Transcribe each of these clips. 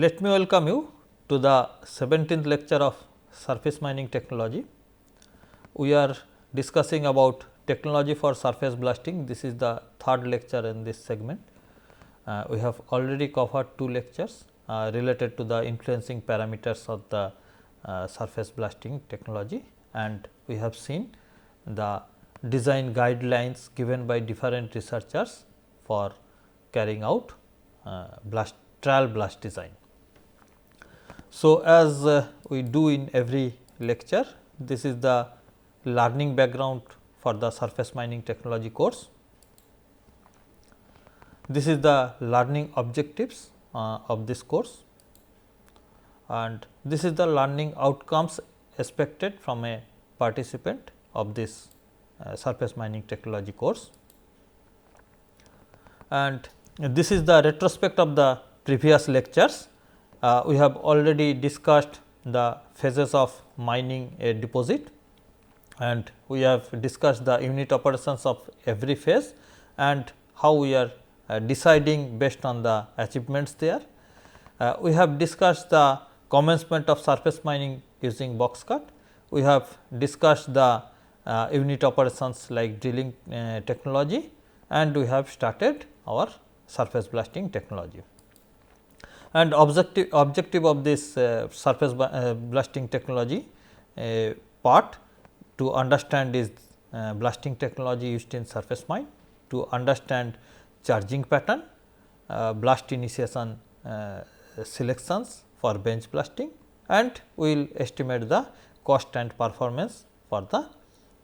Let me welcome you to the 17th lecture of surface mining technology. We are discussing about technology for surface blasting. This is the third lecture in this segment. We have already covered two lectures related to the influencing parameters of the surface blasting technology, and we have seen the design guidelines given by different researchers for carrying out trial blast design. So, as we do in every lecture, this is the learning background for the surface mining technology course. This is the learning objectives of this course, and this is the learning outcomes expected from a participant of this surface mining technology course. And this is the retrospect of the previous lectures. We have already discussed the phases of mining a deposit, and we have discussed the unit operations of every phase and how we are deciding based on the achievements there. We have discussed the commencement of surface mining using box cut. We have discussed the unit operations like drilling technology, and we have started our surface blasting technology. And objective of this surface blasting technology part to understand is blasting technology used in surface mine, to understand charging pattern, blast initiation selections for bench blasting, and we will estimate the cost and performance for the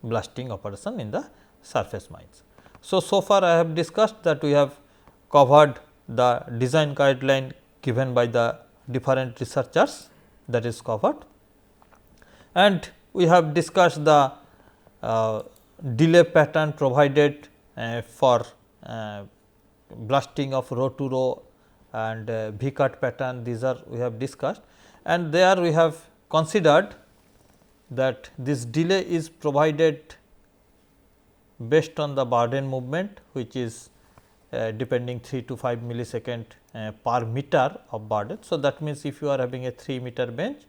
blasting operation in the surface mines. So far I have discussed that we have covered the design guideline given by the different researchers, that is covered, and we have discussed the delay pattern provided for blasting of row to row and V cut pattern. These are we have discussed, and there we have considered that this delay is provided based on the burden movement, which is depending 3 to 5 millisecond per meter of burden. So, that means, if you are having a 3 meter bench,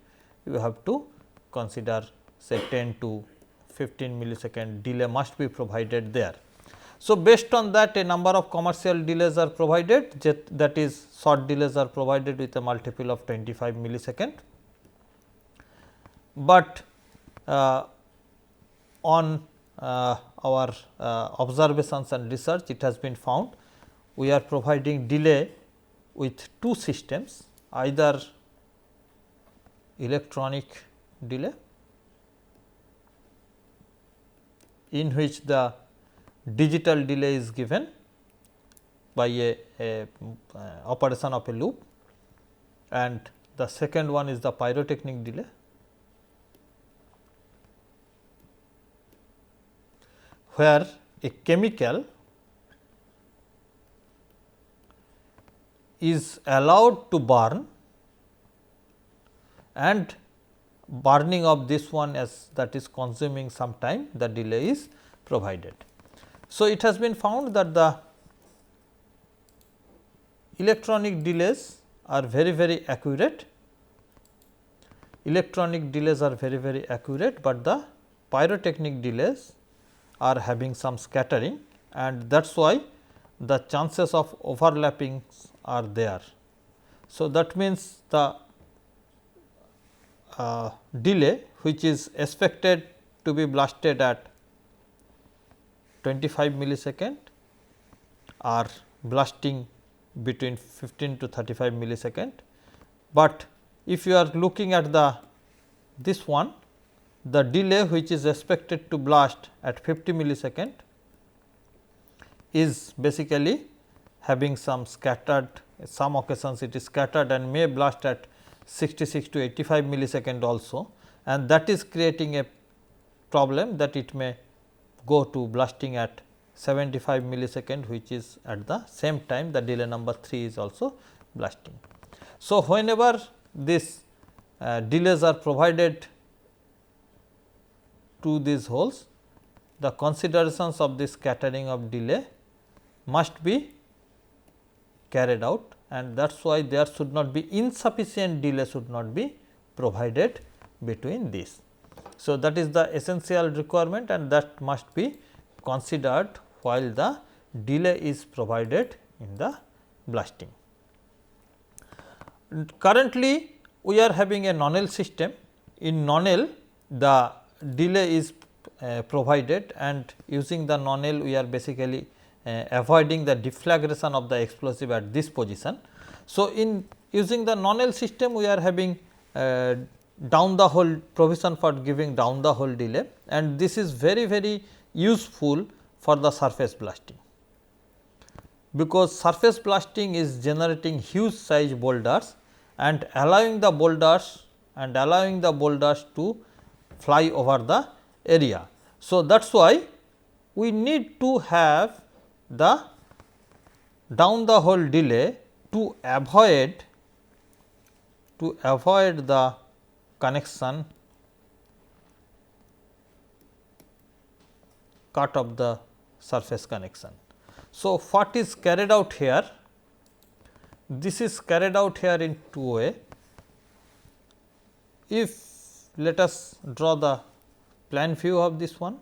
you have to consider say 10 to 15 millisecond delay must be provided there. So, based on that, a number of commercial delays are provided, that is short delays are provided with a multiple of 25 millisecond. But on our observations and research, it has been found we are providing delay with two systems, either electronic delay, in which the digital delay is given by a operation of a loop, and the second one is the pyrotechnic delay, where a chemical is allowed to burn, and burning of this one as that is consuming some time, the delay is provided. So, it has been found that the electronic delays are very accurate, but the pyrotechnic delays are having some scattering, and that is why the chances of overlapping are there. So, that means, the delay which is expected to be blasted at 25 millisecond are blasting between 15 to 35 millisecond, but if you are looking at this one, the delay which is expected to blast at 50 millisecond is basically having some scattered, some occasions it is scattered and may blast at 66 to 85 millisecond also, and that is creating a problem that it may go to blasting at 75 millisecond, which is at the same time the delay number 3 is also blasting. So, whenever these delays are provided to these holes, the considerations of this scattering of delay must be carried out, and that is why there should not be insufficient delay should not be provided between this. So, that is the essential requirement and that must be considered while the delay is provided in the blasting. Currently, we are having a nonel system. In nonel, the delay is provided, and using the nonel we are basically avoiding the deflagration of the explosive at this position. So, in using the nonel system we are having down the hole provision for giving down the hole delay, and this is very useful for the surface blasting, because surface blasting is generating huge size boulders and allowing the boulders to fly over the area. So, that is why we need to have the down the hole delay to avoid the connection cut of the surface connection. So, what is carried out here? This is carried out here in two way. If let us draw the plan view of this one.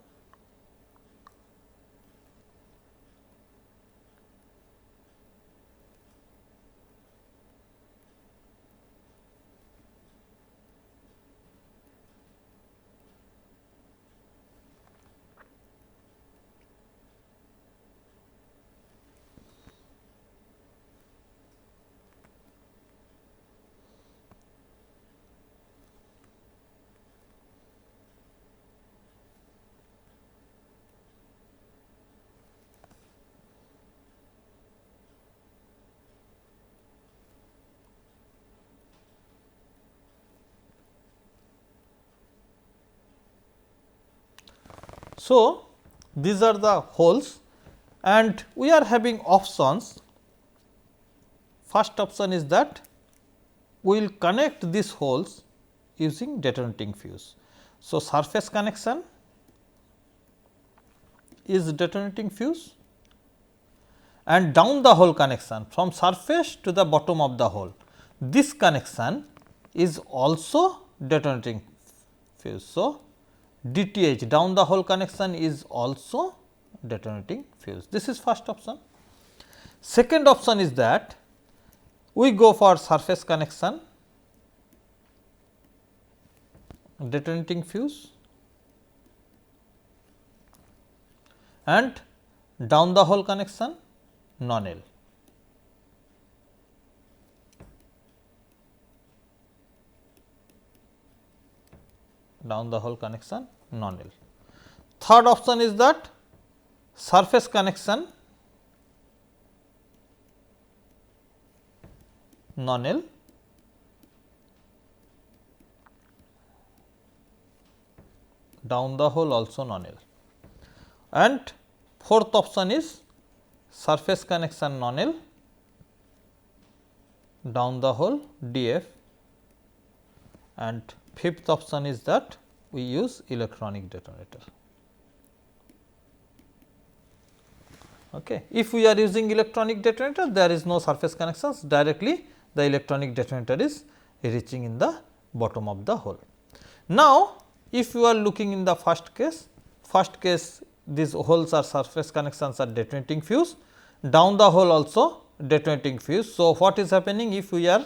So, these are the holes and we are having options. First option is that we will connect these holes using detonating fuse. So, surface connection is detonating fuse and down the hole connection from surface to the bottom of the hole. This connection is also detonating fuse. So, DTH down the hole connection is also detonating fuse. This is first option. Second option is that we go for surface connection detonating fuse and down the hole connection nonel. Down the hole connection nonel. Third option is that surface connection nonel down the hole also nonel, and fourth option is surface connection nonel down the hole DF, and fifth option is that we use electronic detonator. Okay. If we are using electronic detonator, there is no surface connections, directly the electronic detonator is reaching in the bottom of the hole. Now, if you are looking in the first case these holes are surface connections are detonating fuse, down the hole also detonating fuse. So, what is happening if we are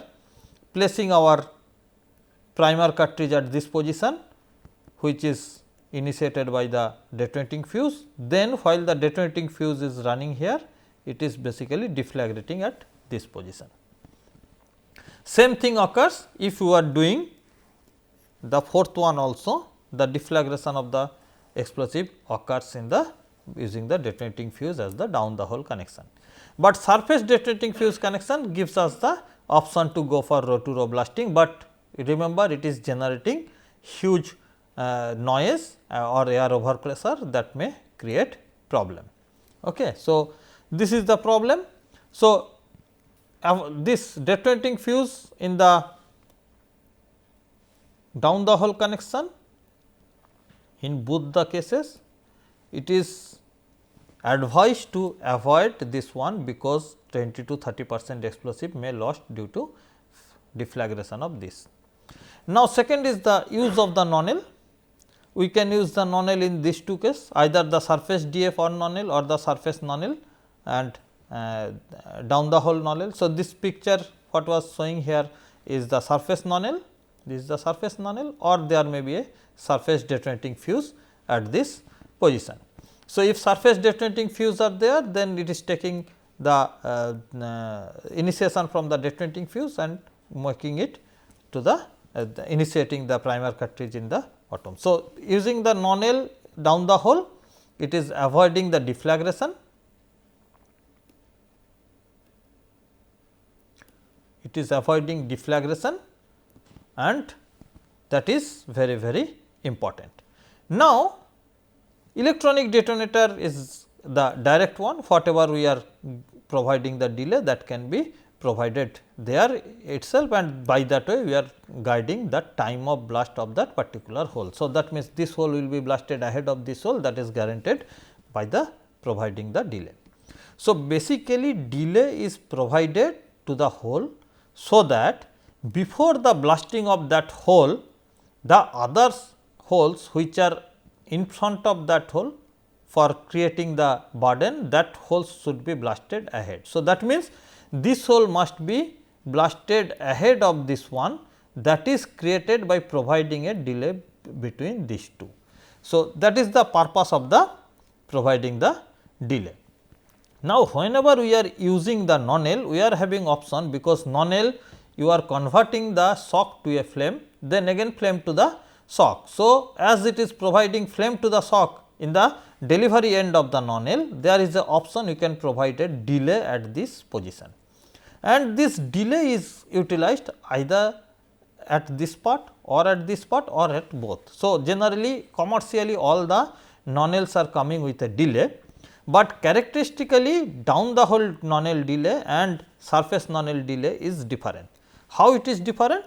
placing our primer cartridge at this position, which is initiated by the detonating fuse, then while the detonating fuse is running here, it is basically deflagrating at this position. Same thing occurs if you are doing the fourth one also, the deflagration of the explosive occurs in the using the detonating fuse as the down the hole connection. But surface detonating fuse connection gives us the option to go for row to row blasting, but remember it is generating huge noise or air overpressure that may create problem. Okay. So, this is the problem. So, this detonating fuse in the down the hole connection, in both the cases it is advised to avoid this one, because 20 to 30% explosive may lost due to deflagration of this. Now, second is the use of the nonel. We can use the nonel in these two cases, either the surface DF or nonel or the surface nonel and down the hole nonel. So, this picture what was showing here is the surface nonel, this is the surface nonel, or there may be a surface detonating fuse at this position. So, if surface detonating fuse are there, then it is taking the initiation from the detonating fuse and making it to the initiating the primer cartridge in the bottom. So, using the nonel down the hole, it is avoiding the deflagration, and that is very important. Now, electronic detonator is the direct one, whatever we are providing the delay that can be provided there itself, and by that way we are guiding the time of blast of that particular hole. So, that means this hole will be blasted ahead of this hole, that is guaranteed by the providing the delay. So, basically delay is provided to the hole, so that before the blasting of that hole, the other holes which are in front of that hole for creating the burden, that hole should be blasted ahead. So, that means this hole must be blasted ahead of this one, that is created by providing a delay between these two. So, that is the purpose of the providing the delay. Now, whenever we are using the nonel, we are having option, because nonel you are converting the shock to a flame, then again flame to the shock. So, as it is providing flame to the shock in the delivery end of the nonel, there is a option you can provide a delay at this position, and this delay is utilized either at this part or at this part or at both. So, generally commercially all the nonels are coming with a delay, but characteristically down the hole nonel delay and surface nonel delay is different. How it is different?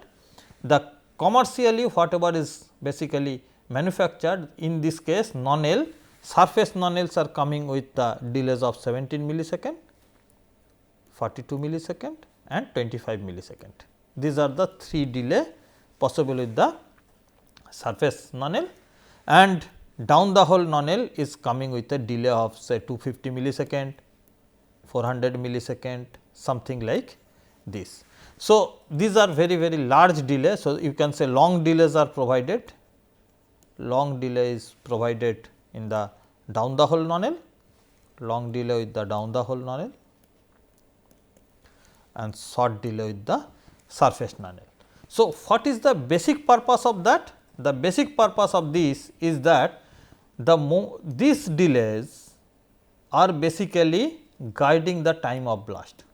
The commercially whatever is basically manufactured, in this case nonel, surface nonels are coming with the delays of 17 millisecond, 42 millisecond and 25 millisecond. These are the 3 delay possible with the surface nonel, and down the hole nonel is coming with a delay of say 250 millisecond, 400 millisecond, something like this. So, these are very large delay. So, you can say long delays are provided, long delay is provided in the down the hole nonel, long delay with the down the hole nonel, and short delay with the surface nonel. So, what is the basic purpose of that? The basic purpose of this is that these delays are basically guiding the time of blast.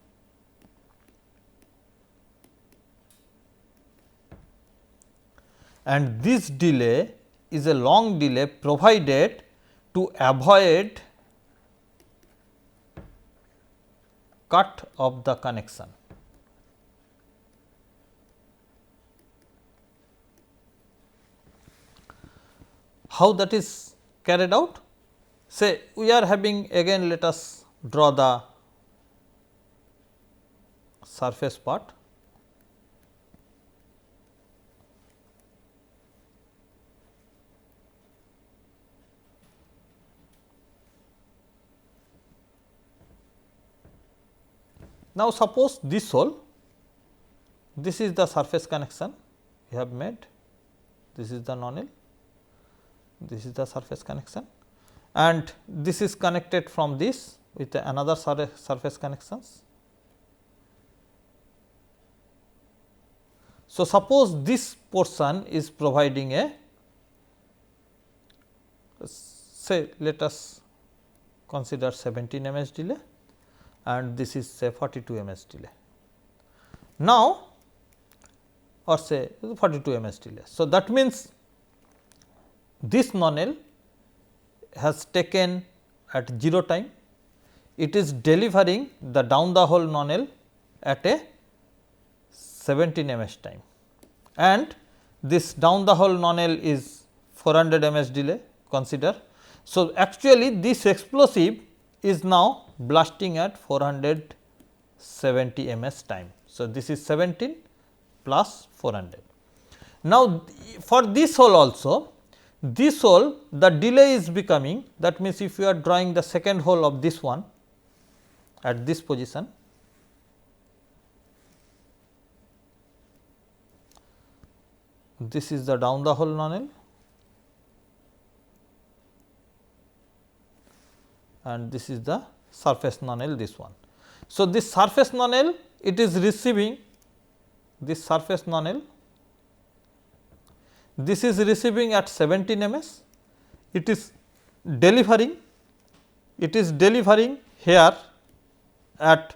And this delay is a long delay provided to avoid cut of the connection. How that is carried out? Say we are having, again let us draw the surface part. Now, suppose this hole, this is the surface connection we have made, this is the nonel, this is the surface connection, and this is connected from this with another surface connections. So, suppose this portion is providing a, say let us consider 17 ms delay, and this is say 42 ms delay. Now, or say 42 ms delay. So, that means this nonel has taken at 0 time, it is delivering the down the hole nonel at a 17 ms time, and this down the hole nonel is 400 ms delay consider. So, actually this explosive is now blasting at 400 70 ms time. So, this is 17 plus 400. Now, for this hole also, this hole the delay is becoming, that means, if you are drawing the second hole of this one at this position, this is the down the hole nonel and this is the surface nonel, this one. So, this surface nonel, it is receiving this surface nonel, this is receiving at 17 ms, it is delivering here at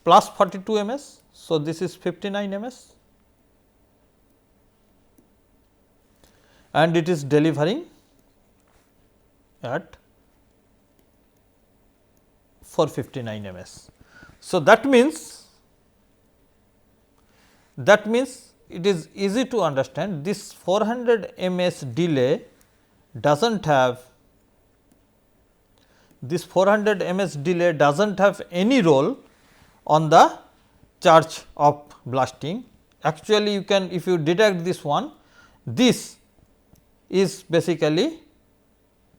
plus 42 ms. So, this is 59 ms and it is delivering at 459 ms. So, that means it is easy to understand this 400 ms delay does not have any role on the charge of blasting. Actually, you can, if you deduct this one, this is basically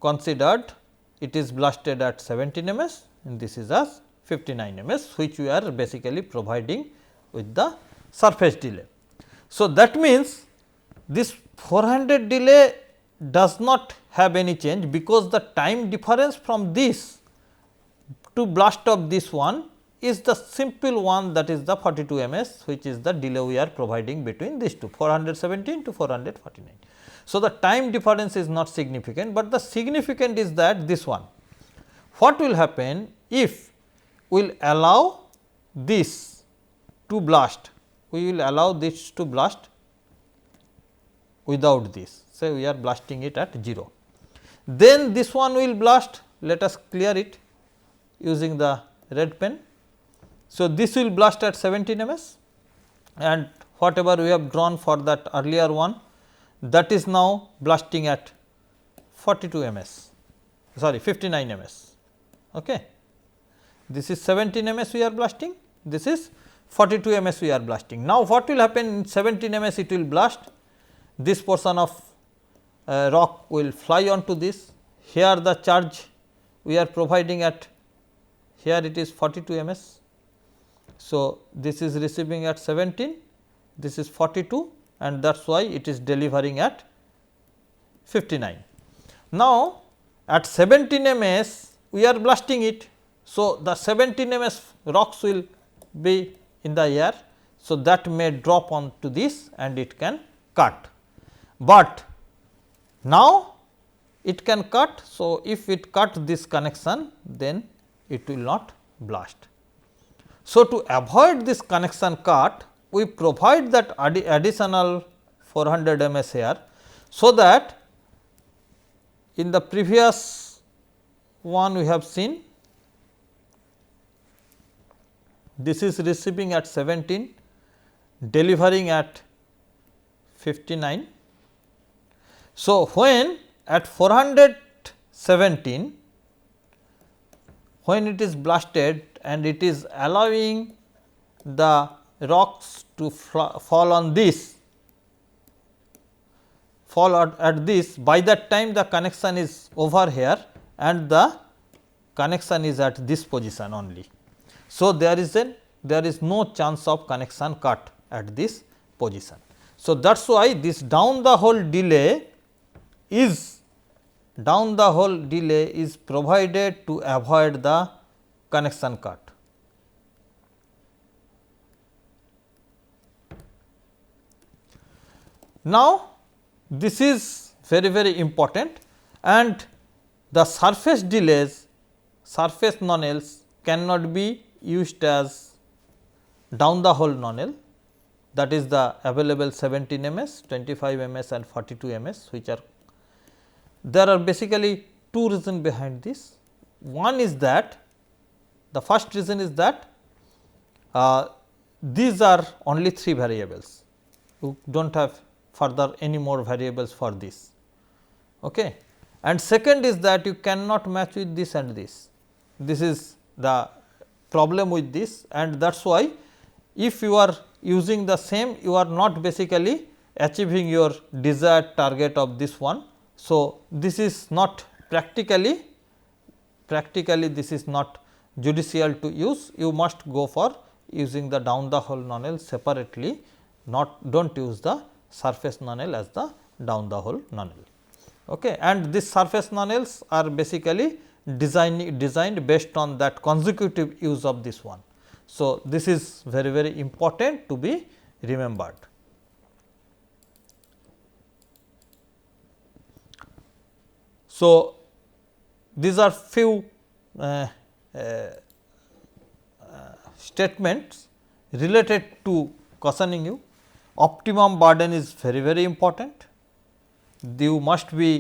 considered, it is blasted at 17 ms and this is as 59 ms, which we are basically providing with the surface delay. So, that means, this 400 delay does not have any change, because the time difference from this to blast of this one is the simple one, that is the 42 ms, which is the delay we are providing between these two, 417 to 449. So, the time difference is not significant, but the significant is that this one. What will happen if we will allow this to blast, we will allow this to blast without this, say we are blasting it at 0. Then this one will blast, let us clear it using the red pen. So, this will blast at 17 ms and whatever we have drawn for that earlier one, that is now blasting at 42 ms, sorry 59 ms. Okay. This is 17 ms we are blasting, this is 42 ms we are blasting. Now, what will happen in 17 ms, it will blast, this portion of rock will fly onto this, here the charge we are providing at, here it is 42 ms. So, this is receiving at 17, this is 42 and that is why it is delivering at 59. Now, at 17 ms we are blasting it. So, the 17 ms rocks will be in the air. So, that may drop onto this and it can cut, but now it can cut. So, if it cut this connection, then it will not blast. So, to avoid this connection cut, we provide that additional 400 ms here. So, that in the previous one we have seen, this is receiving at 17, delivering at 59. So, when at 417, when it is blasted and it is allowing the rocks to fall on this, fall at this, by that time the connection is over here and the connection is at this position only. So, there is no chance of connection cut at this position. So, that is why this down the hole delay is provided to avoid the connection cut. Now, this is very important, and the surface delays, surface nonels cannot be used as down the hole nonel, that is the available 17 ms, 25 ms and 42 ms, which are, there are basically two reasons behind this. One is that, the first reason is that these are only 3 variables, you do not have further any more variables for this. Okay. And second is that you cannot match with this and this. This is the problem with this, and that is why if you are using the same, you are not basically achieving your desired target of this one. So, this is not practically this is not judicial to use. You must go for using the down the hole nonel separately, not do not use the surface nonel as the down the hole nonel. Okay. And these surface nonels are basically designed based on that consecutive use of this one. So, this is very important to be remembered. So, these are few statements related to cushioning you. Optimum burden is very important. You must be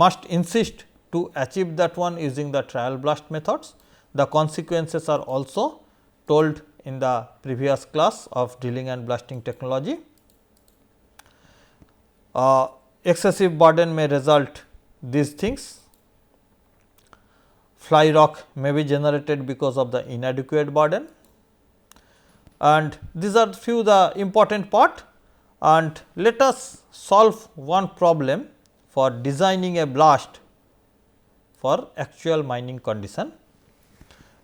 must insist to achieve that one using the trial blast methods. The consequences are also told in the previous class of drilling and blasting technology. Excessive burden may result these things. Fly rock may be generated because of the inadequate burden, and these are few the important part. And let us solve one problem for designing a blast for actual mining condition.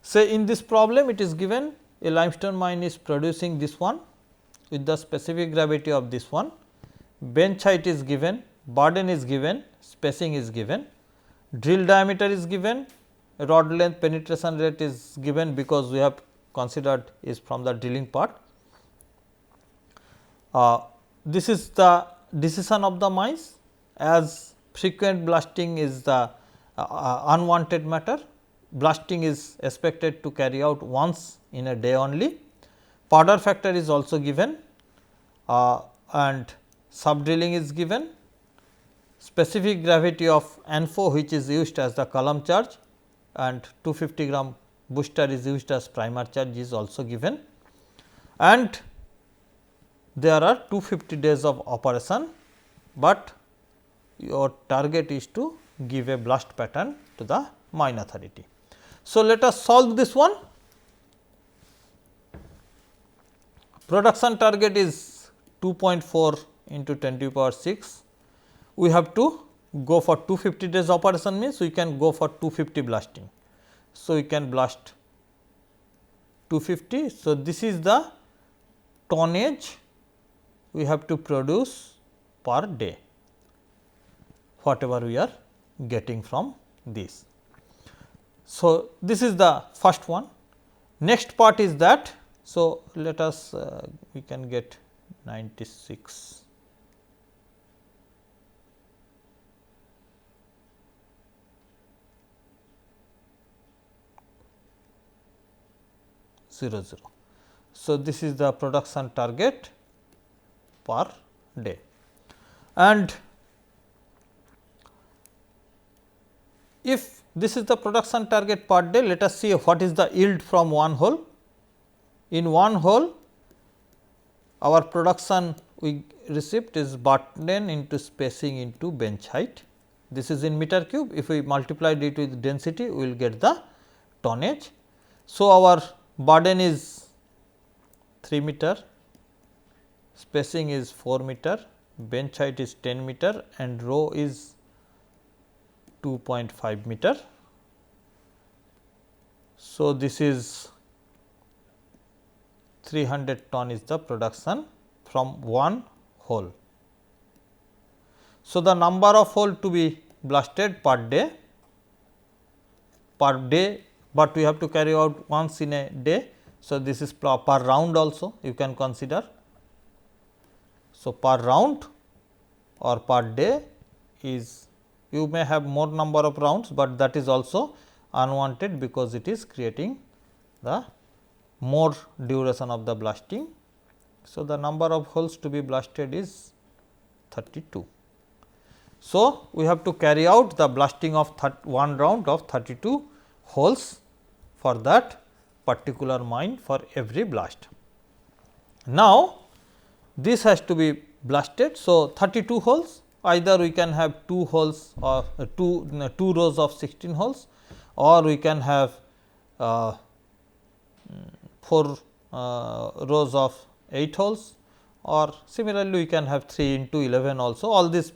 Say in this problem it is given a limestone mine is producing this one with the specific gravity of this one, bench height is given, burden is given, spacing is given, drill diameter is given, rod length, penetration rate is given because we have considered is from the drilling part. This is the decision of the mines, as frequent blasting is the unwanted matter. Blasting is expected to carry out once in a day only. Powder factor is also given and sub drilling is given. Specific gravity of ANFO which is used as the column charge, and 250 gram booster is used as primer charge is also given, and there are 250 days of operation, but your target is to give a blast pattern to the mine authority. So, let us solve this one. Production target is 2.4 into 10 to the power 6. We have to go for 250 days operation, means we can go for 250 blasting. So, we can blast 250. So, this is the tonnage we have to produce per day, whatever we are getting from this. So, this is the first one. Next part is that. So, let us we can get 96. So, this is the production target per day, and if this is the production target per day, let us see what is the yield from one hole. In one hole, our production we received is burden into spacing into bench height. This is in meter cube. If we multiply it with density, we will get the tonnage. So, our burden is 3 meter, spacing is 4 meter, bench height is 10 meter and row is 2.5 meter. So, this is 300 ton is the production from one hole. So, the number of hole to be blasted per day, but we have to carry out once in a day. So, this is per round also you can consider. So, per round or per day is, you may have more number of rounds, but that is also unwanted because it is creating the more duration of the blasting. So, the number of holes to be blasted is 32. So, we have to carry out the blasting of one round of 32 holes for that particular mine for every blast. Now, this has to be blasted. So, 32 holes, either we can have 2 holes or two rows of 16 holes, or we can have 4 rows of 8 holes, or similarly we can have 3 into 11 also. All these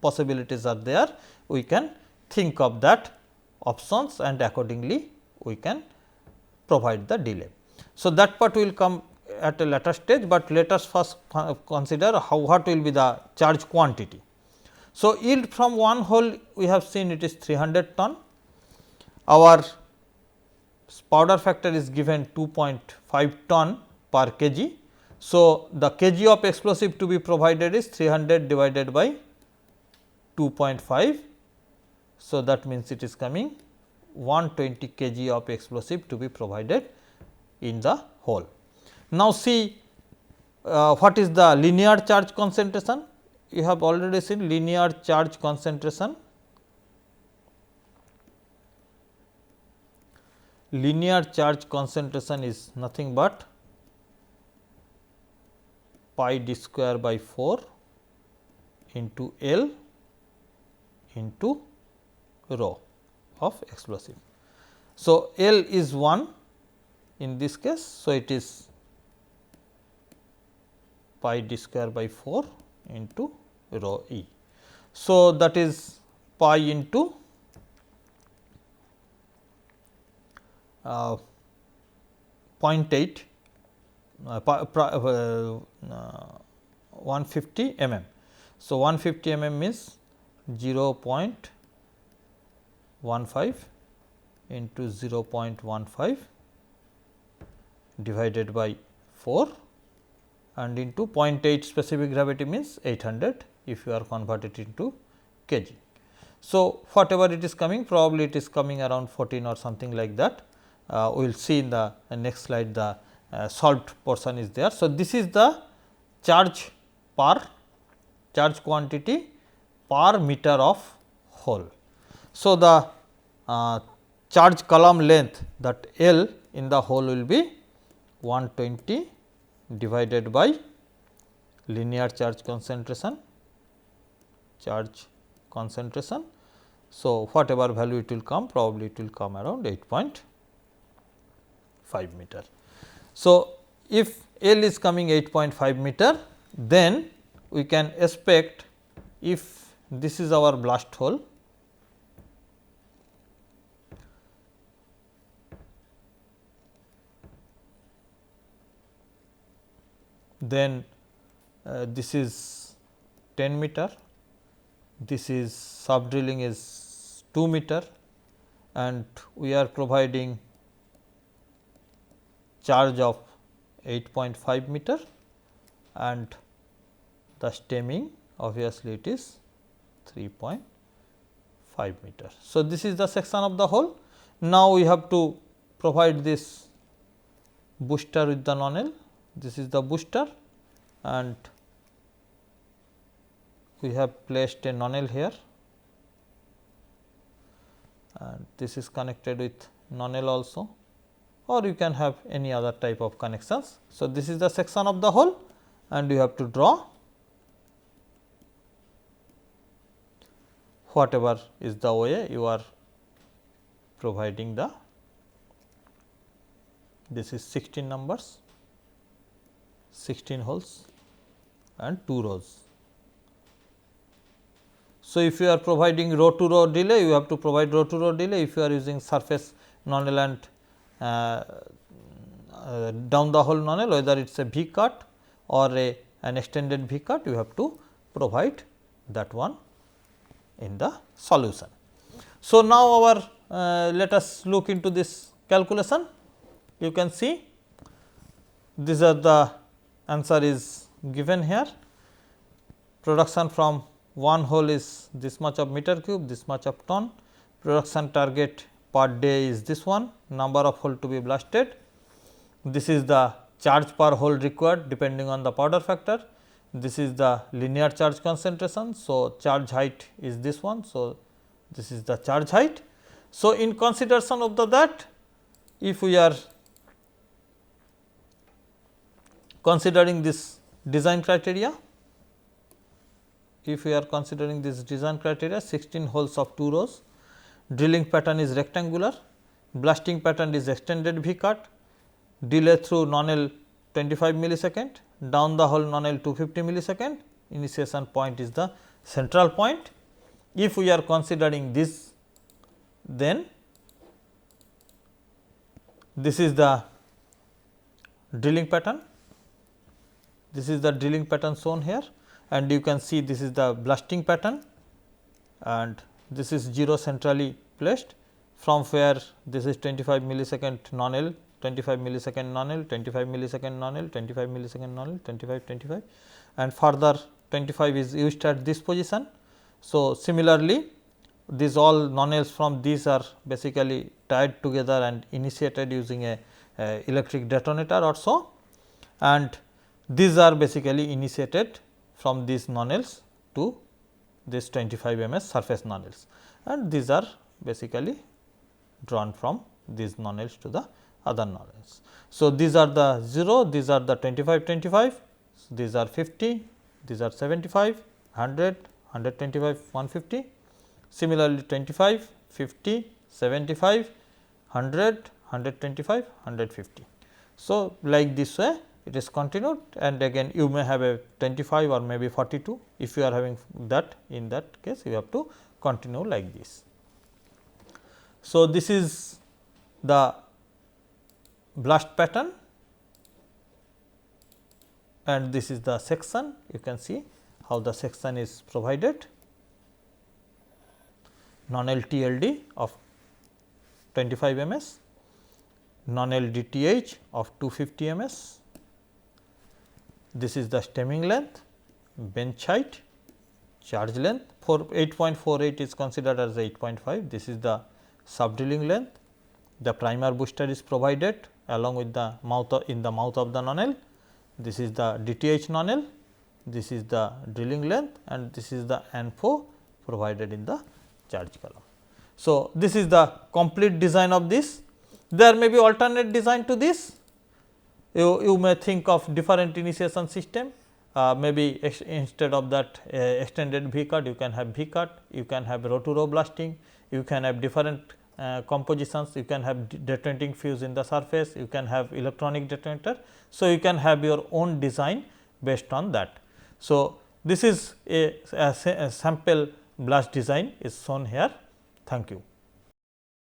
possibilities are there. We can think of that options and accordingly we can provide the delay. So, that part will come at a later stage, but let us first consider what will be the charge quantity. So, yield from one hole we have seen it is 300 ton. Our powder factor is given 2.5 ton per kg. So, the kg of explosive to be provided is 300 divided by 2.5. So, that means it is coming 120 kg of explosive to be provided in the hole. Now, see what is the linear charge concentration? You have already seen linear charge concentration. Linear charge concentration is nothing but pi d square by 4 into L into rho of explosive. So, L is 1 in this case. So, it is pi d square by 4 into rho E. So, that is pi into 0.8 150 mm. So, 150 mm means 0.15 into 0.15 divided by 4 and into 0.8 specific gravity means 800 if you are converted into kg. So, whatever it is coming, probably it is coming around 14 or something like that. We will see in the next slide the solved portion is there. So, this is the charge quantity per meter of hole. So, the charge column length, that L in the hole will be 120 divided by linear charge concentration. So, whatever value it will come, probably it will come around 8.5 meter. So, if L is coming 8.5 meter, then we can expect, if this is our blast hole, then this is 10 meter, this is sub drilling is 2 meter, and we are providing charge of 8.5 meter, and the stemming obviously it is 3.5 meter. So, this is the section of the hole. Now, we have to provide this booster with the nonel. This is the booster, and we have placed a nonel here, and this is connected with nonel also, or you can have any other type of connections. So, this is the section of the hole, and you have to draw whatever is the way you are providing the, this is 16 numbers, 16 holes and 2 rows. So, if you are providing row to row delay, you have to provide row to row delay. If you are using surface nonel and down the hole nonel, whether it is a V cut or an extended V cut, you have to provide that one in the solution. So, now our let us look into this calculation. You can see these are the answer is given here. Production from one hole is this much of meter cube, this much of ton. Production target per day is this one, number of hole to be blasted. This is the charge per hole required depending on the powder factor. This is the linear charge concentration. So, charge height is this one. So, this is the charge height. So, in consideration of that, if we are considering this design criteria, 16 holes of 2 rows, drilling pattern is rectangular, blasting pattern is extended V cut, delay through non-L 25 millisecond, down the hole non-L 250 millisecond, initiation point is the central point. If we are considering this, then this is the drilling pattern, this is the drilling pattern shown here, and you can see this is the blasting pattern, and this is 0 centrally placed, from where this is 25 millisecond non-L, 25 millisecond non-L, 25 millisecond non-L, 25 millisecond non-L, 25, 25, and further 25 is used at this position. So, similarly, these all non-Ls from these are basically tied together and initiated using a electric detonator or so, and these are basically initiated from these non-Ls to this 25 ms surface non-Ls, and these are basically drawn from these non-Ls to the other non-Ls. So, these are the 0, these are the 25, 25, these are 50, these are 75, 100, 125, 150. Similarly, 25, 50, 75, 100, 125, 150. So, like this way it is continued, and again you may have a 25 or maybe 42. If you are having that, in that case you have to continue like this. So, this is the blast pattern, and this is the section. You can see how the section is provided. Non-L TLD of 25 ms, non-L DTH of 250 ms. This is the stemming length, bench height, charge length. For 8.48 is considered as 8.5. This is the sub drilling length. The primer booster is provided along with the mouth in the mouth of the non-L. This is the DTH non-L. This is the drilling length, and this is the ANFO provided in the charge column. So, this is the complete design of this. There may be alternate design to this. You may think of different initiation system, maybe instead of that extended V cut, you can have V cut, you can have row to row blasting, you can have different compositions, you can have detonating fuse in the surface, you can have electronic detonator. So, you can have your own design based on that. So, this is a sample blast design is shown here. Thank you.